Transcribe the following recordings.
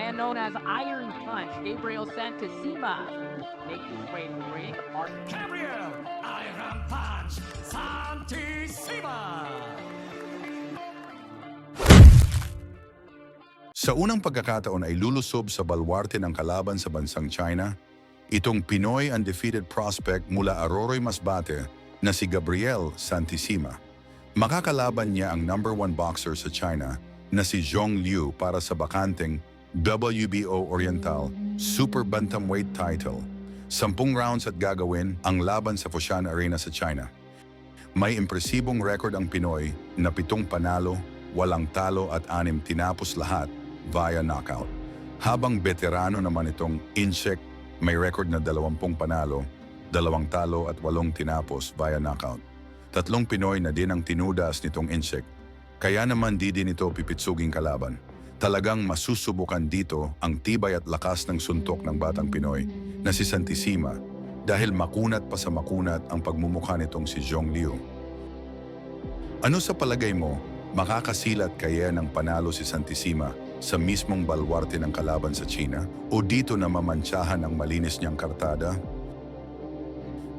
man known as Iron Punch, Gabriel Santisima, makes his way to the ring. Gabriel, Iron Punch, Santisima! Sa unang pagkakataon ay lulusob sa balwarte ng kalaban sa bansang China, itong Pinoy undefeated prospect mula Aroroy, Masbate na si Gabriel Santisima. Makakalaban niya ang #1 boxer sa China na si Zhong Liu para sa bakanteng WBO Oriental Super Bantamweight title. 10 rounds at gagawin ang laban sa Foshan Arena sa China. May impresibong record ang Pinoy na 7 panalo, 8 talo at 6 tinapos lahat via knockout. Habang veterano naman itong Insect, may record na 20 panalo, 2 talo at 8 tinapos via knockout. 3 Pinoy na din ang tinudas nitong Insect, kaya naman di din ito pipitsuging kalaban. Talagang masusubukan dito ang tibay at lakas ng suntok ng batang Pinoy na si Santisima dahil makunat pa sa makunat ang pagmumukha nitong si Zhong Liu. Ano sa palagay mo, makakasilat kaya ng panalo si Santisima sa mismong balwarte ng kalaban sa China o dito na mamantsahan ang malinis niyang kartada?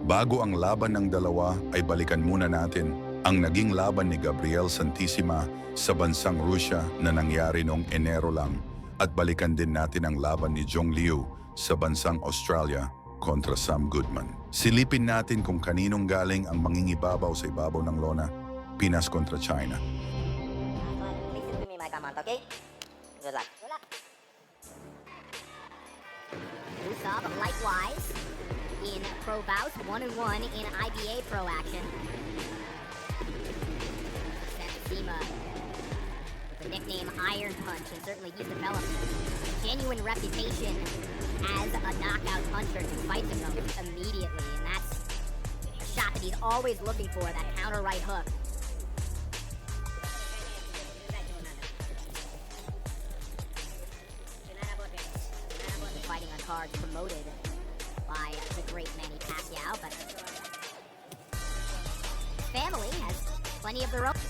Bago ang laban ng dalawa ay balikan muna natin ang naging laban ni Gabriel Santisima sa bansang Russia na nangyari noong Enero lang at balikan din natin ang laban ni Zhong Liu sa bansang Australia kontra Sam Goodman. Silipin natin kung kaninong galing ang mangingibabaw sa ibabaw ng lona, Pinas kontra China. Listen to me, my command, okay? Good luck. Good luck. Belusov, likewise, in pro bouts, 1-1 in IBA pro action. Santisima, with the nickname Iron Punch, and certainly he's developed a genuine reputation as a knockout puncher who fights him immediately, and that's a shot that he's always looking for, that counter right hook. Fighting on cards promoted by the great Manny Pacquiao, but his family has plenty of their own.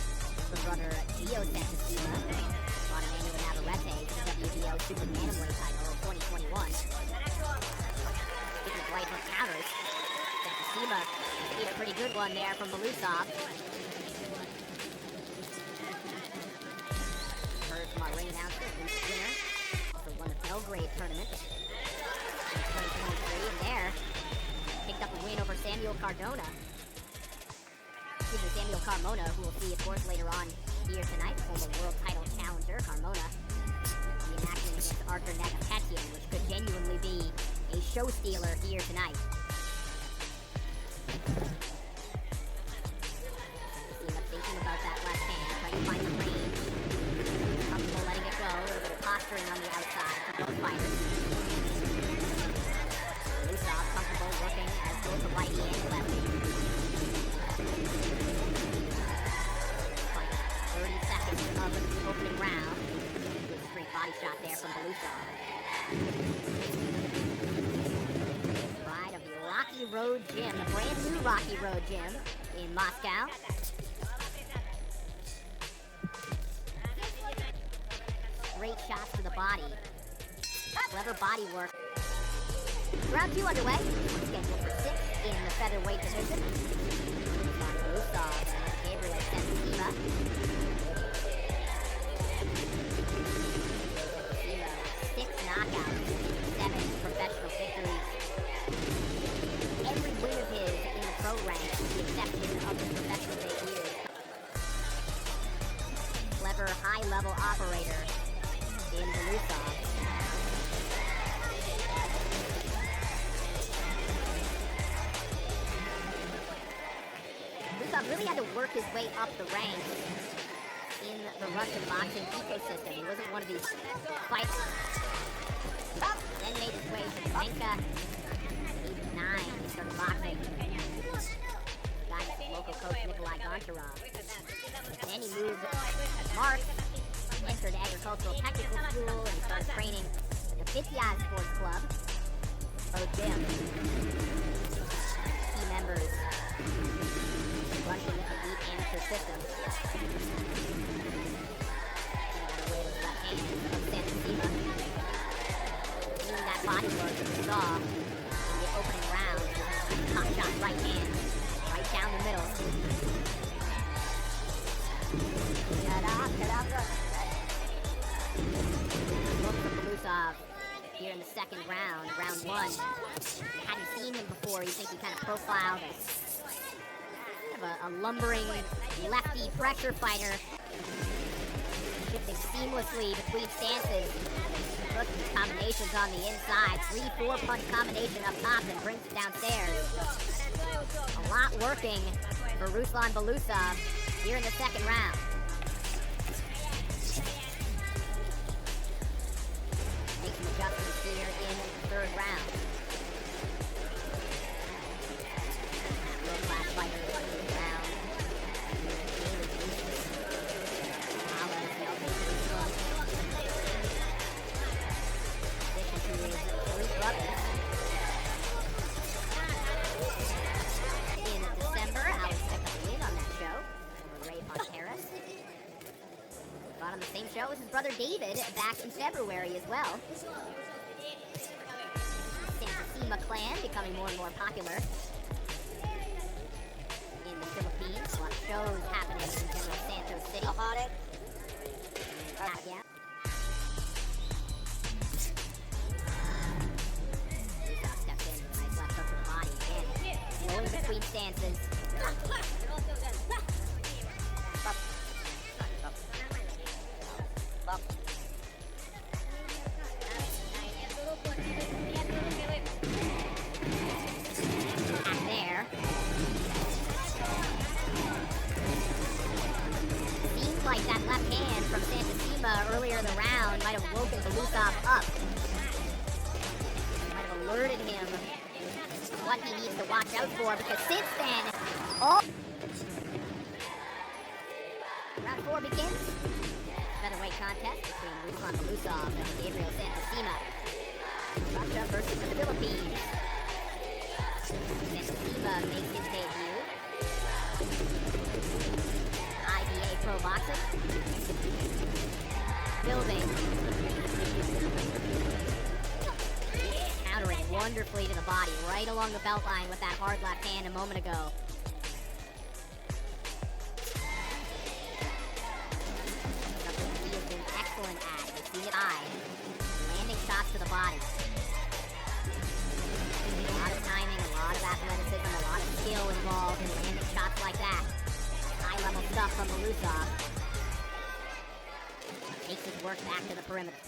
The brother Gio Santisima fought Emmanuel Navarrete for the WBO Super Bantamweight title in 2021. Speaking of right hook counters, Santisima hit a pretty good one there from Belusov. Heard from our ring announcer, winner also won the Belgrade tournament in 2023, and there picked up a win over Samuel Carmona, who we'll see, of course, later on here tonight. Former world title challenger Carmona in action against Arthur Nakapetian, which could genuinely be a show stealer here tonight. Thinking about that left hand, trying to find the range. Comfortable letting it go. A little bit of posturing on the outside from both fighters. Belusov comfortable working as both the righty and the lefty. 30 seconds of the opening round. Good straight body shot there from Belusov. Pride of the Rocky Road Gym, the brand new Rocky Road Gym in Moscow. Great shots to the body. Clever body work. Round 2 underway. Scheduled for 6 in the featherweight division. Belusov and Gabriel Santisima. Santisima, 6 knockouts, 7 professional victories. Every win of his in the pro ranks, with the exception of his professional debut. Clever, high-level operator in Belusov. Belusov really had to work his way up the ranks in the Russian boxing ecosystem. He wasn't one of these fighters. Then made his way to Menka. Age 9, he started boxing. Guidance of local coach Nikolai Goncharov. Then he moved to Mark, entered agricultural technical school, and started training at the Vityaz Sports Club. Gym. Key members Russian elite amateur system. Left hand of Santisima. saw in the opening round. Top shot, right hand, right down the middle. Look for Belusov here in the second round, round one. Hadn't seen him before. You think he kind of profiled as kind of a lumbering lefty pressure fighter. Shifting seamlessly between stances. Look at the combinations on the inside. 3-4 punch combination up top and brings it downstairs. A lot working for Ruslan Belusov here in the second round. Make some adjustments here in the third round. World-class fighter in the third round. In December, Alex picked up a win on that show over Ray Fonteras. Fought on the same show as his brother David back in February as well. Santisima clan becoming more and more popular in the Philippines. A lot of shows happening in General Santos City. Yeah. Steps in with a nice left hook to the body again. Rolling between stances. And there. Seems like that left hand from Santisima earlier in the round might have woken Belusov up. Might have alerted him what he needs to watch out for, because since then, round 4 begins. Featherweight contest between Ruslan Belusov and Gabriel Santisima. Russia versus the Philippines. Santisima makes his debut. IBA Pro Boxing. Building. Countering wonderfully to the body, right along the belt line with that hard left hand a moment ago. Something he has been excellent at. We've seen it high. Landing shots to the body. A lot of timing, a lot of athleticism, a lot of skill involved in landing shots like that. High-level stuff from Belusov. Takes his work back to the perimeter.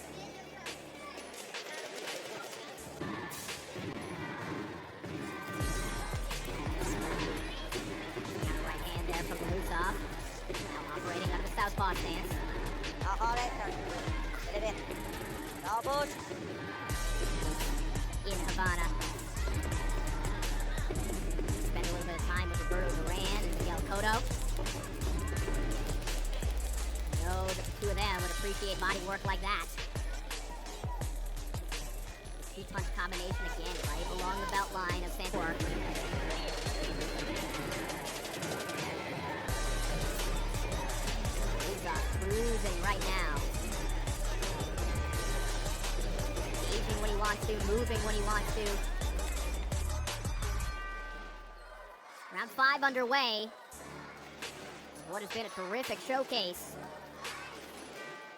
Right hand there from Belusov. Now operating out of the southpaw stance. In Havana. Spend a little bit of time with Roberto Duran and Miguel Cotto. Know that the two of them would appreciate body work like that. Two-punch combination again, right along the belt line of Santor. Cruising right now. Engaging when he wants to, moving when he wants to. Round 5 underway. What has been a terrific showcase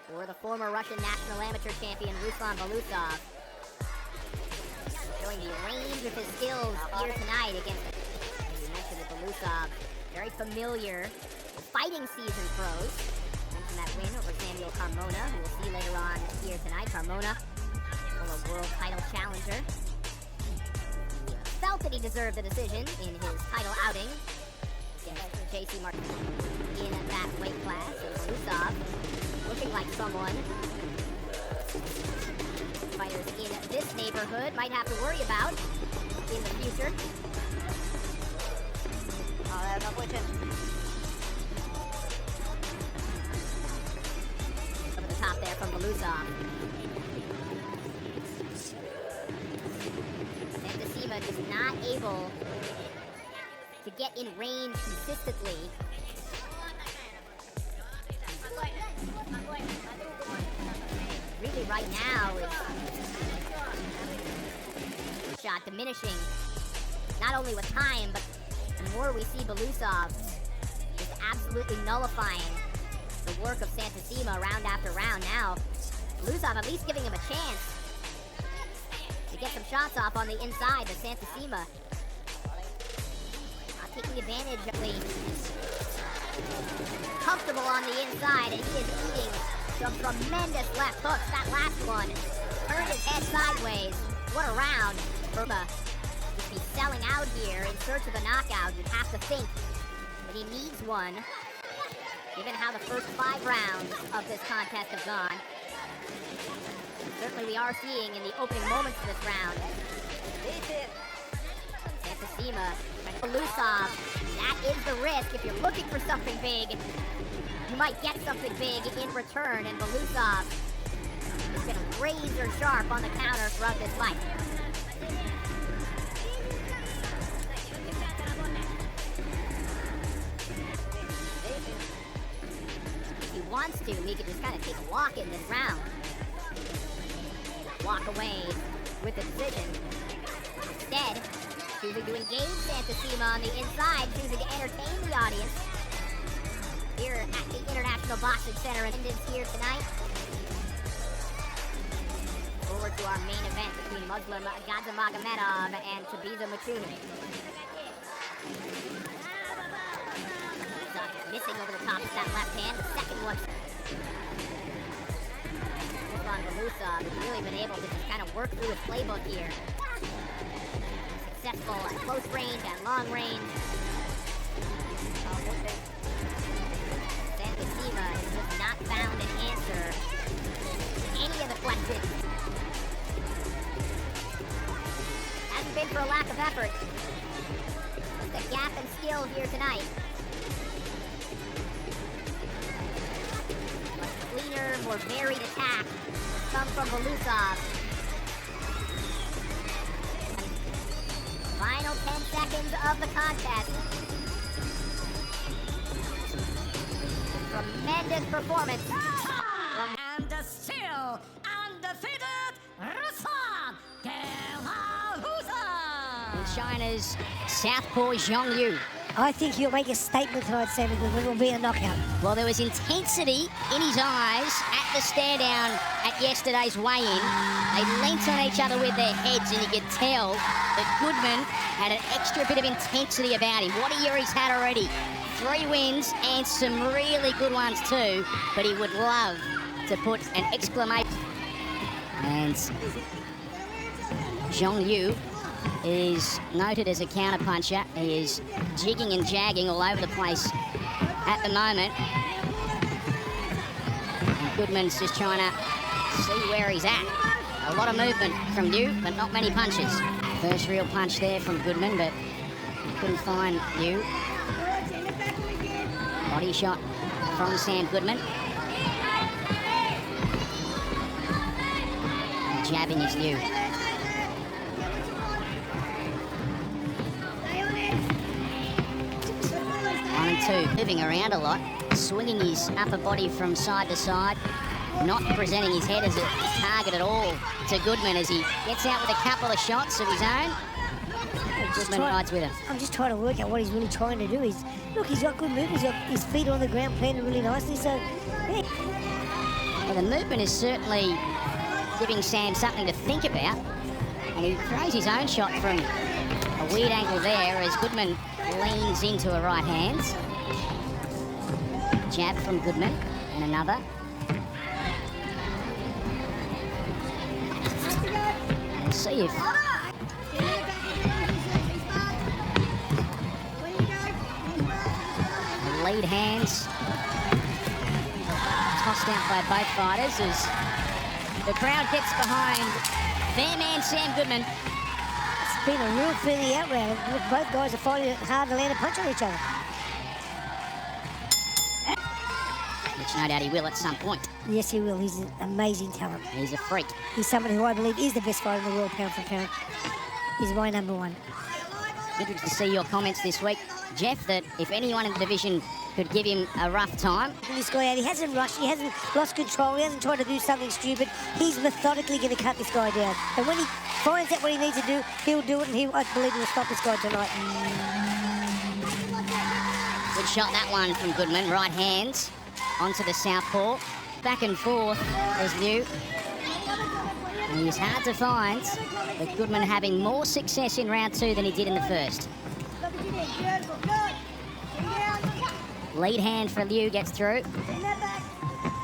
for the former Russian national amateur champion Ruslan Belusov. Showing the range of his skills here tonight against, as you mentioned, with Belusov. Very familiar fighting season pros. Mentioned that win over Samuel Carmona, who we'll see later on here tonight. Carmona, a world title challenger. Felt that he deserved the decision in his title outing against J.C. Martin in that weight class. And Belusov looking like someone fighters in this neighborhood might have to worry about in the future. Over the top there from Belusov. Santisima just not able to get in range consistently. Really right now is shot diminishing, not only with time, but the more we see Belusov just absolutely nullifying the work of Santisima round after round. Now, Belusov at least giving him a chance to get some shots off on the inside, but Santisima not taking advantage of the comfortable on the inside, and he is eating some tremendous left hooks. That last one turned his head sideways. What a round. Burma just be selling out here in search of a knockout. You'd have to think that he needs one, given how the first 5 rounds of this contest have gone. Certainly we are seeing in the opening moments of this round. Santisima, Belusov, that is the risk. If you're looking for something big, you might get something big in return, and Belusov has been razor sharp on the counter throughout this fight. If he wants to, he could just kind of take a walk in this round. Walk away with a decision. Instead, choosing to engage Santisima on the inside, choosing to entertain the audience here at the International Boxing Center attendance here tonight. Forward to our main event between Muslim Gadza Magomedov and Tabiza Matuni. Missing over the top of that left hand, the second one. Ruslan Belusov has really been able to just kind of work through his playbook here. Successful at close range, at long range. Santisima has just not found an answer to any of the questions. Hasn't been for a lack of effort. Just a gap in skill here tonight. Much cleaner, more varied attack come from Belusov. Final 10 seconds of the contest. Tremendous performance from And still undefeated, Ruslan China's southpaw Zhong Liu. I think he'll make a statement tonight, Sammy, because it will be a knockout. Well, there was intensity in his eyes at the stare down at yesterday's weigh-in. They leant on each other with their heads, and you could tell that Goodman had an extra bit of intensity about him. What a year he's had already. 3 wins and some really good ones too, but he would love to put an exclamation. And Zhong Liu is noted as a counterpuncher. He is jigging and jagging all over the place at the moment. And Goodman's just trying to see where he's at. A lot of movement from Liu, but not many punches. First real punch there from Goodman, but couldn't find Liu. Body shot from Sam Goodman. Jabbing is Liu. 1 and 2. Moving around a lot, swinging his upper body from side to side, not presenting his head as a target at all to Goodman as he gets out with a couple of shots of his own. Goodman rides with him. I'm just trying to work out what he's really trying to do. He's got good movement. He's got his feet on the ground, planted really nicely. So, yeah. Well, the movement is certainly giving Sam something to think about. And he throws his own shot from a weird angle there as Goodman leans into a right hand. Jab from Goodman and another. We'll see if the lead hands tossed out by both fighters as the crowd gets behind their man Sam Goodman. It's been a real feeling out round. Look, both guys are finding it hard to land a punch on each other. Which no doubt he will at some point. Yes, he will. He's an amazing talent. He's a freak. He's someone who I believe is the best fighter in the world, pound for pound. He's my number 1. Interested to see your comments this week, Jeff, that if anyone in the division could give him a rough time. This guy out, he hasn't rushed, he hasn't lost control, he hasn't tried to do something stupid. He's methodically going to cut this guy down. And when he finds out what he needs to do, he'll do it, and I believe he'll stop this guy tonight. Good shot, that one from Goodman. Right hands onto the southpaw. Back and forth as Liu. And he's hard to find, but Goodman having more success in round 2 than he did in the first. Lead hand for Liu gets through.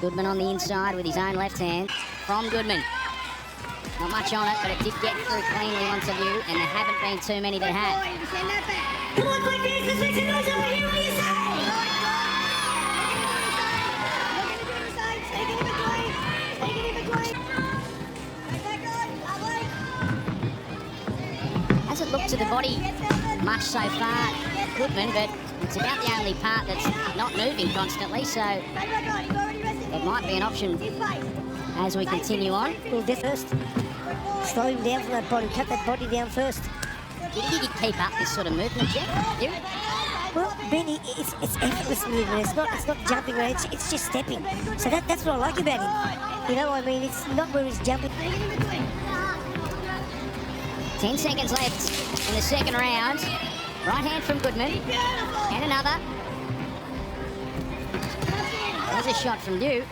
Goodman on the inside with his own left hand from Goodman. Not much on it, but it did get through cleanly onto Liu, and there haven't been too many that have. Come on, quick, let's make some noise over here, what do you say? Hasn't looked to the body much so far, Goodman, but it's about the only part that's not moving constantly, so it might be an option as we continue on. Well, this first. Slow him down from that body, cut that body down first. Did he keep up this sort of movement, Jeff? You? Well, Benny, it's effortless movement. It's not jumping around. It's just stepping. So that's what I like about him. You know, I mean, it's not where he's jumping. 10 seconds left in the second round. Right hand from Goodman. And another. There's a shot from Liu.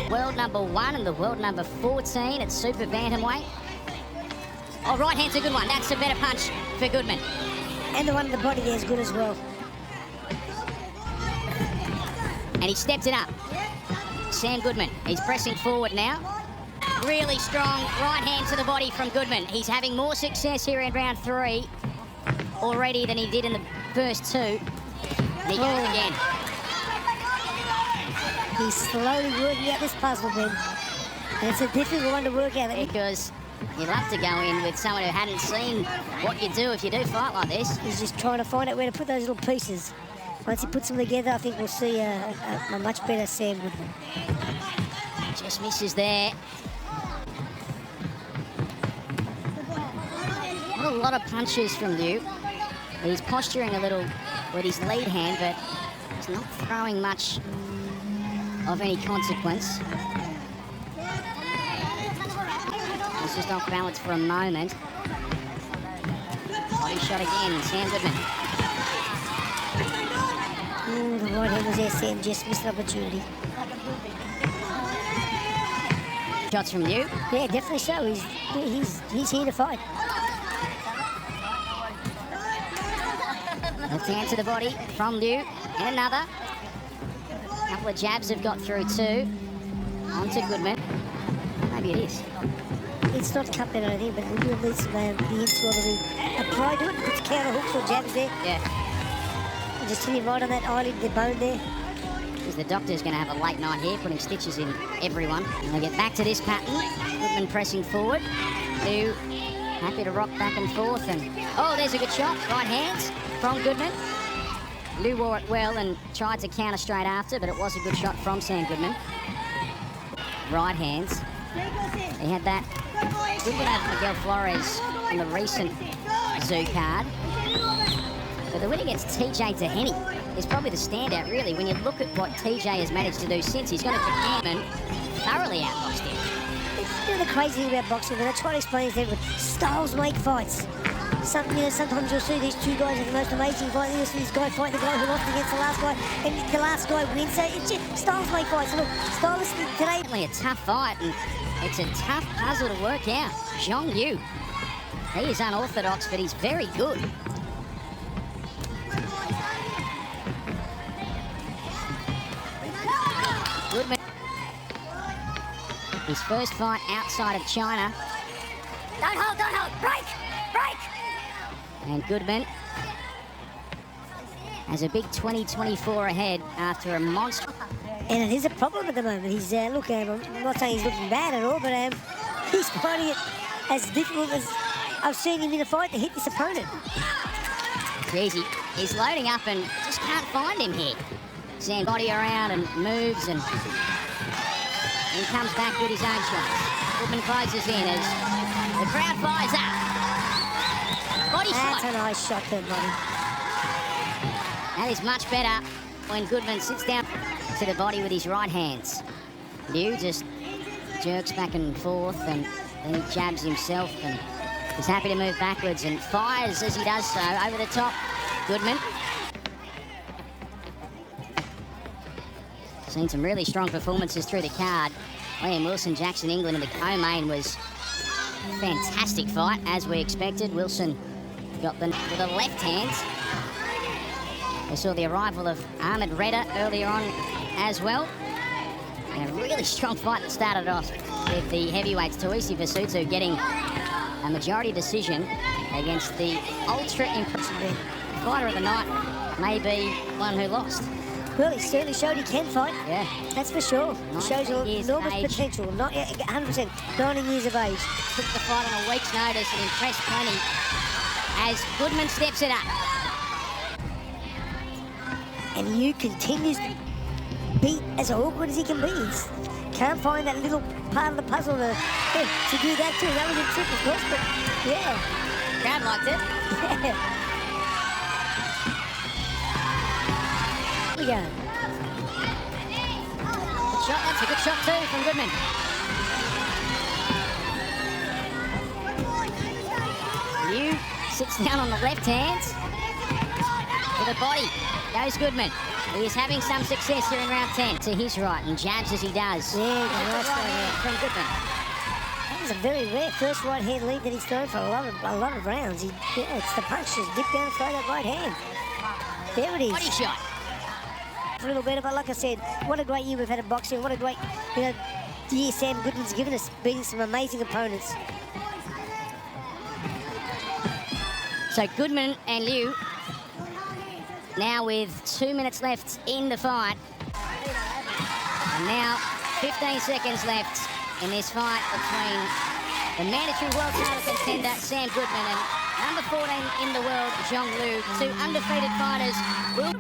World number 1 and the world number 14 at super bantamweight. Oh, right hand's a good one. That's a better punch for Goodman. And the one in the body there is good as well. And he stepped it up. Sam Goodman, he's pressing forward now. Really strong right hand to the body from Goodman. He's having more success here in round 3 already than he did in the first 2. And he goes again. He's slowly working out this puzzle, Ben. And it's a difficult one to work out. Because you'd love to go in with someone who hadn't seen what you do if you do fight like this. He's just trying to find out where to put those little pieces. Once he puts them together, I think we'll see a much better Sam Goodman. Just misses there. Not a lot of punches from Liu. He's posturing a little with his lead hand, but he's not throwing much of any consequence. He's just off balance for a moment. Body shot again, Sam Goodman. Ooh, the right hand was there, Sam just missed an opportunity. Shots from Liu. Yeah, definitely so. He's here to fight. Left hand to the body from Liu. And another. Couple of jabs have got through too. Onto Goodman. Maybe it is. It's not cut that, I think, but we do at least the insult of the apply to it. Puts counter hooks or jabs there. Yeah. And just hit him right on that eyelid, the bone there. Because the doctor's going to have a late night here, putting stitches in everyone. And they get back to this pattern. Goodman pressing forward. Liu happy to rock back and forth. And oh, there's a good shot. Right hands from Goodman. Liu wore it well and tried to counter straight after, but it was a good shot from Sam Goodman. Right hands. He had that. Goodman had Miguel Flores in the recent Zoo card. But the win against TJ Taheni is probably the standout, really, when you look at what TJ has managed to do since. He's gone to Goodman, thoroughly outboxed him. You know the crazy thing about boxing, and I try to explain this to everyone, styles make fights. Sometimes you'll see these two guys have the most amazing fight. You'll see this guy fight the guy who lost against the last guy, and the last guy wins. So it's just styles make fights. So look, stylistically today, Certainly a tough fight, and it's a tough puzzle to work out. Zhong Liu, he is unorthodox, but he's very good. Goodman. His first fight outside of China. Don't hold, break! And Goodman has a big 2024 ahead after a monster. and it is a problem at the moment. He's look, I'm not saying he's looking bad at all, but he's finding it as difficult as I've seen him in a fight to hit this opponent. Crazy. He's loading up and just can't find him here. Sam body around and moves and comes back with his own shots. Goodman closes in as the crowd fires up. Body shot. That's a nice shot there, buddy. That is much better when Goodman sits down to the body with his right hands. Liu just jerks back and forth, and then he jabs himself, and he's happy to move backwards and fires as he does so over the top. Goodman. Seen some really strong performances through the card. Liam Wilson, Jackson England in the co-main was a fantastic fight, as we expected. Wilson got the with a left hand. We saw the arrival of Ahmed Redder earlier on as well. And a really strong fight that started off with the heavyweights, Tuisi Vasutu getting a majority decision against the ultra-impressive fighter of the night, may be one who lost. Well, he certainly showed he can fight. Yeah. That's for sure. He shows enormous potential. Not 100%. 19 years of age. Took the fight on a week's notice and impressed plenty as Goodman steps it up. And Liu continues to be as awkward as he can be. He can't find that little part of the puzzle to do that too. That was a trick, of course, but yeah. Crowd liked it. Yeah. Here we go. Good shot. That's a good shot too from Goodman. Liu sits down on the left hand. To the body goes Goodman. He is having some success here in round 10. To his right and jabs as he does. Yeah, nice right hand from Goodman. That was a very rare first right hand lead that he's thrown for a lot of rounds. It's the punch, just dip down and throw that right hand. There it is. Body shot. A little better, but like I said, what a great year we've had in boxing. What a great, year Sam Goodman's given us, beating some amazing opponents. So Goodman and Liu now with 2 minutes left in the fight. And now 15 seconds left in this fight between the mandatory world title contender Sam Goodman and number 14 in the world, Zhong Liu. Two undefeated fighters will